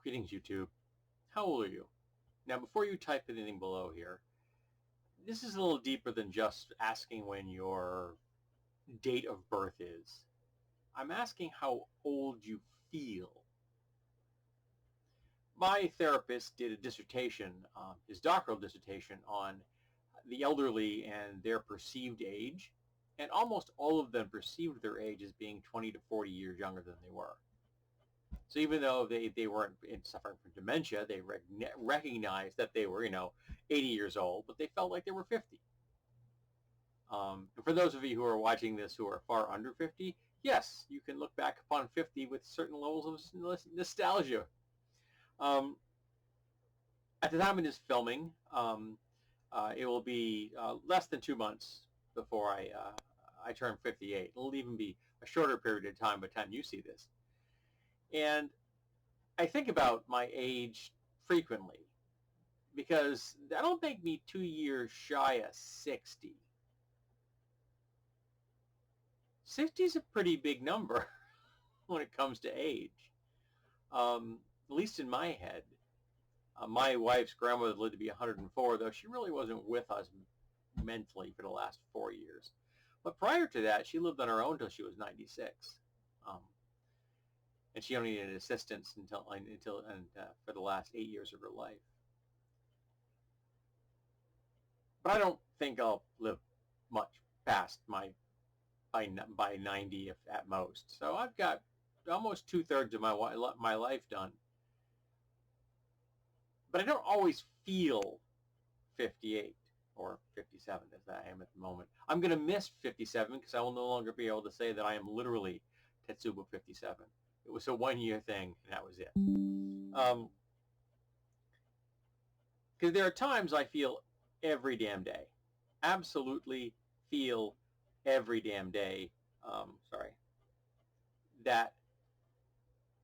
Greetings, YouTube. How old are you? Now, before you type anything below here, this is a little deeper than just asking when your date of birth is. I'm asking how old you feel. My therapist did a dissertation, his doctoral dissertation, on the elderly and their perceived age, and almost all of them perceived their age as being 20 to 40 years younger than they were. So even though they weren't suffering from dementia, they recognized that they were, 80 years old, but they felt like they were 50. For those of you who are watching this who are far under 50, yes, you can look back upon 50 with certain levels of nostalgia. At the time of this filming, it will be less than 2 months before I turn 58. It'll even be a shorter period of time by the time you see this. And I think about my age frequently because that'll make me 2 years shy of 60. 60 is a pretty big number when it comes to age, at least in my head. My wife's grandmother lived to be 104, though she really wasn't with us mentally for the last 4 years. But prior to that, she lived on her own until she was 96. And she only needed assistance until for the last 8 years of her life. But I don't think I'll live much past by 90 if at most. So I've got almost 2/3 of my life done. But I don't always feel 58 or 57 as I am at the moment. I'm going to miss 57 because I will no longer be able to say that I am literally Tetsubo 57. It was a 1-year thing, and that was it. Because there are times I feel every damn day. Absolutely feel every damn day, that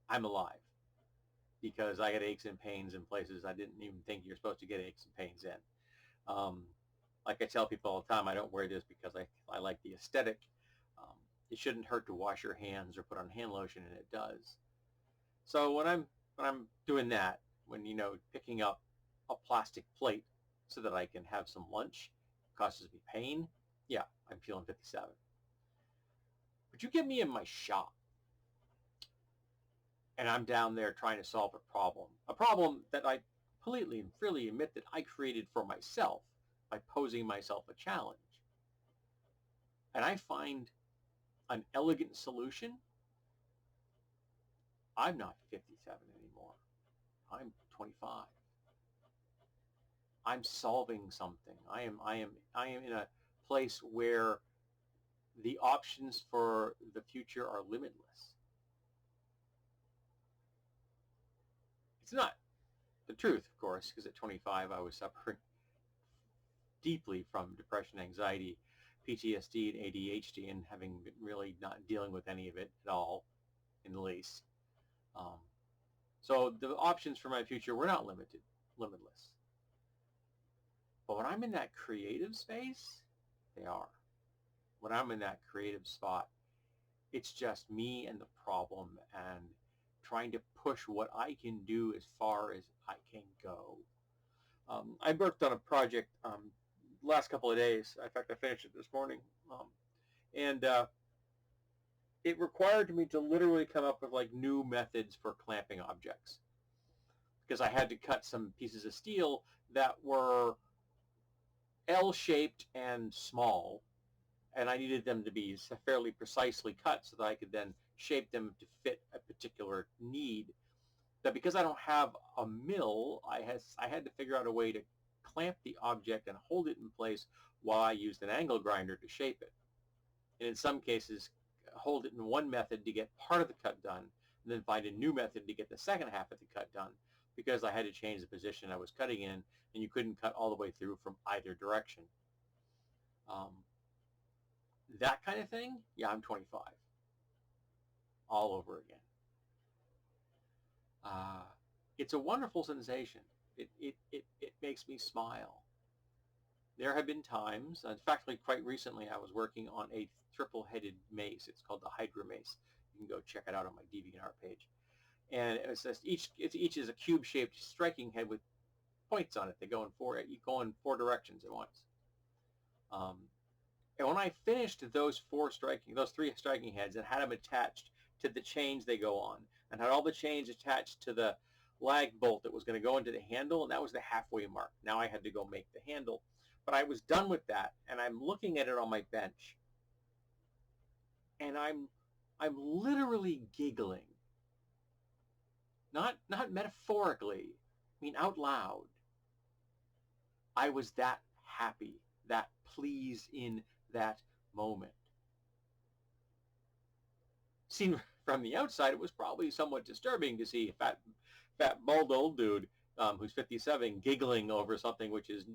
I'm alive. Because I get aches and pains in places I didn't even think you're supposed to get aches and pains in. Like I tell people all the time, I don't wear this because I like the aesthetic. It shouldn't hurt to wash your hands or put on hand lotion, and it does. So when I'm doing that, when picking up a plastic plate so that I can have some lunch causes me pain, yeah, I'm feeling 57. But you get me in my shop, and I'm down there trying to solve a problem that I completely and freely admit that I created for myself by posing myself a challenge. And I find an elegant solution. I'm not 57 anymore. I'm 25. I'm solving something. I am in a place where the options for the future are limitless. It's not the truth, of course, because at 25 I was suffering deeply from depression, anxiety, PTSD, and ADHD, and having been really not dealing with any of it at all, in the least. So the options for my future were not limitless. But when I'm in that creative space, they are. When I'm in that creative spot, it's just me and the problem and trying to push what I can do as far as I can go. I worked on a project last couple of days. In fact, I finished it this morning. And it required me to literally come up with new methods for clamping objects. Because I had to cut some pieces of steel that were L-shaped and small, and I needed them to be fairly precisely cut so that I could then shape them to fit a particular need. But because I don't have a mill, I had to figure out a way to clamp the object and hold it in place while I used an angle grinder to shape it. And in some cases, hold it in one method to get part of the cut done, and then find a new method to get the second half of the cut done, because I had to change the position I was cutting in, and you couldn't cut all the way through from either direction. That kind of thing, yeah, I'm 25. All over again. It's a wonderful sensation. It makes me smile. There have been times, in fact, quite recently, I was working on a triple-headed mace. It's called the Hydra Mace. You can go check it out on my DeviantArt page. And it's just each is a cube-shaped striking head with points on it. They go in four directions at once. And when I finished those three striking heads, and had them attached to the chains they go on, and had all the chains attached to the lag bolt that was going to go into the handle, and that was the halfway mark. Now I had to go make the handle. But I was done with that, and I'm looking at it on my bench, and I'm literally giggling. Not metaphorically, I mean out loud. I was that happy, that pleased in that moment. Seen from the outside, it was probably somewhat disturbing to see a fat bald old dude who's 57 giggling over something which is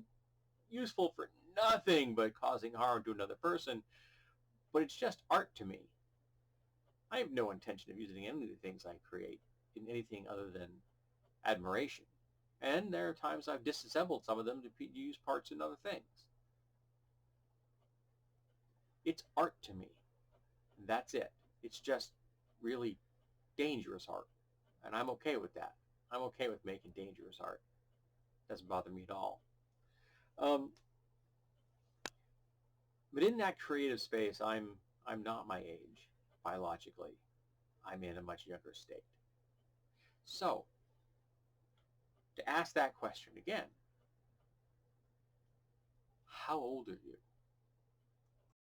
useful for nothing but causing harm to another person. But it's just art to me. I have no intention of using any of the things I create in anything other than admiration. And there are times I've disassembled some of them to use parts in other things. It's art to me. And that's it. It's just really dangerous art. And I'm okay with that. I'm okay with making dangerous art. Doesn't bother me at all. But in that creative space, I'm not my age biologically. I'm in a much younger state. So, to ask that question again, how old are you?